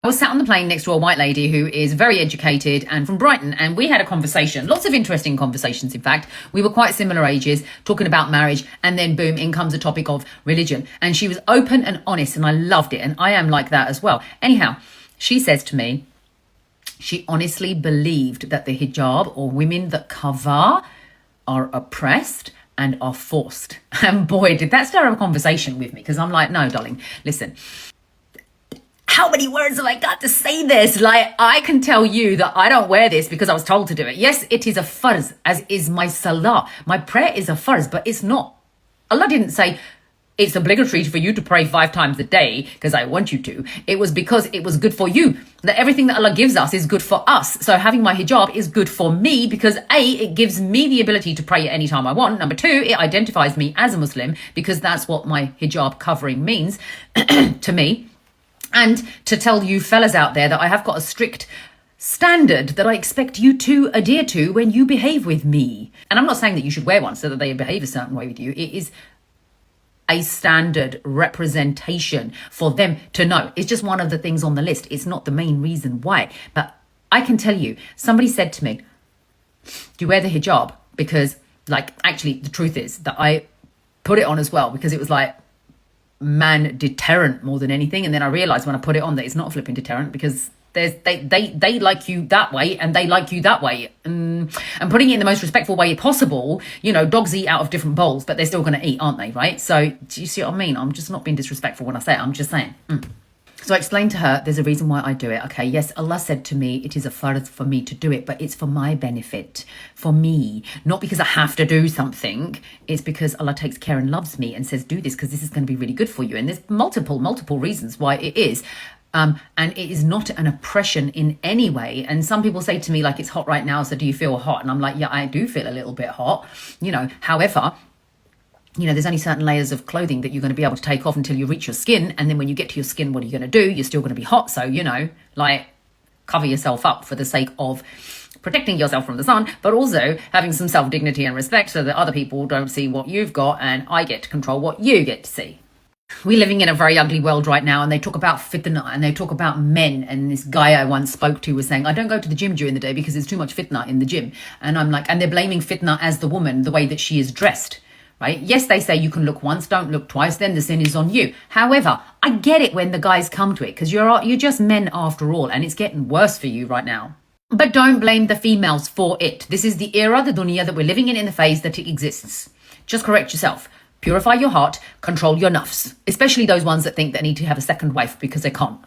I was sat on the plane next to a white lady who is very educated and from Brighton, and we had a conversation, lots of interesting conversations. In fact, we were quite similar ages, talking about marriage, and then boom, in comes a topic of religion. And she was open and honest, and I loved it, and I am like that as well. Anyhow, she says to me, she honestly believed that the hijab, or women that cover, are oppressed and are forced. And boy, did that stir up a conversation with me, because I'm like, no, darling, listen. How many words have I got to say this? Like, I can tell you that I don't wear this because I was told to do it. Yes, it is a farz, as is my salah. My prayer is a farz, but it's not. Allah didn't say it's obligatory for you to pray 5 times a day because I want you to. It was because it was good for you. That everything that Allah gives us is good for us. So having my hijab is good for me because A, it gives me the ability to pray at any time I want. Number 2, it identifies me as a Muslim because that's what my hijab covering means to me. And to tell you fellas out there that I have got a strict standard that I expect you to adhere to when you behave with me. And I'm not saying that you should wear one so that they behave a certain way with you. It is a standard representation for them to know. It's just one of the things on the list. It's not the main reason why. But I can tell you, somebody said to me, do you wear the hijab? Because, like, actually, the truth is that I put it on as well because it was like, man deterrent more than anything. And then I realized when I put it on that it's not a flipping deterrent because they like you that way and they like you that way. And putting it in the most respectful way possible, you know, dogs eat out of different bowls, but they're still going to eat, aren't they? Right? So do you see what I mean? I'm just not being disrespectful when I say it. I'm just saying. So I explained to her, there's a reason why I do it. Okay, yes, Allah said to me, it is a farz for me to do it, but it's for my benefit, for me, not because I have to do something. It's because Allah takes care and loves me and says, do this because this is going to be really good for you. And there's multiple reasons why it is. And it is not an oppression in any way. And some people say to me, like, it's hot right now, so do you feel hot? And I'm like, yeah, I do feel a little bit hot, you know. However, you know, there's only certain layers of clothing that you're going to be able to take off until you reach your skin. And then when you get to your skin, what are you going to do? You're still going to be hot. So, you know, like, cover yourself up for the sake of protecting yourself from the sun, but also having some self-dignity and respect so that other people don't see what you've got and I get to control what you get to see. We're living in a very ugly world right now, and they talk about fitna and they talk about men. And this guy I once spoke to was saying, I don't go to the gym during the day because there's too much fitna in the gym. And I'm like, and they're blaming fitna as the woman, the way that she is dressed. Right? Yes, they say you can look once, don't look twice, then the sin is on you. However, I get it when the guys come to it because you're just men after all, and it's getting worse for you right now. But don't blame the females for it. This is the era, the dunya that we're living in the phase that it exists. Just correct yourself. Purify your heart, control your nafs, especially those ones that think they need to have a second wife because they can't.